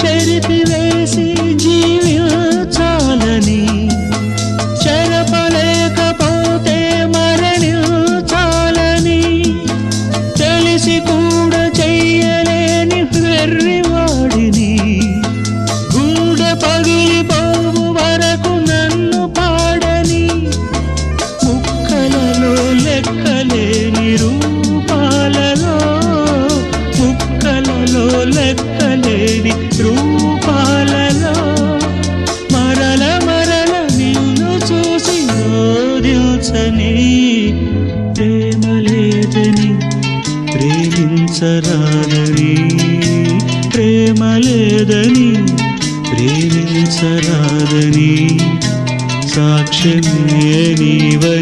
చెరిపివేసి జీవించాలని చెరపలేకపోతే మరణించాలని తెలిసి కూడా చెయ్యలేని వెర్రివాడిని గుండె పగిలిపోవు వరకు నన్ను పాడని ముక్కలలో లెక్కలేని రూపాలలో ముక్కలలో లెక్కలేని రూపాలలో మరల మరల నిన్ను చూసి ఓదించని ప్రేమ లేదని ప్రేమించరాదని ప్రేమ లేదని ప్రేమించరాదని సాక్ష్యమే నీవై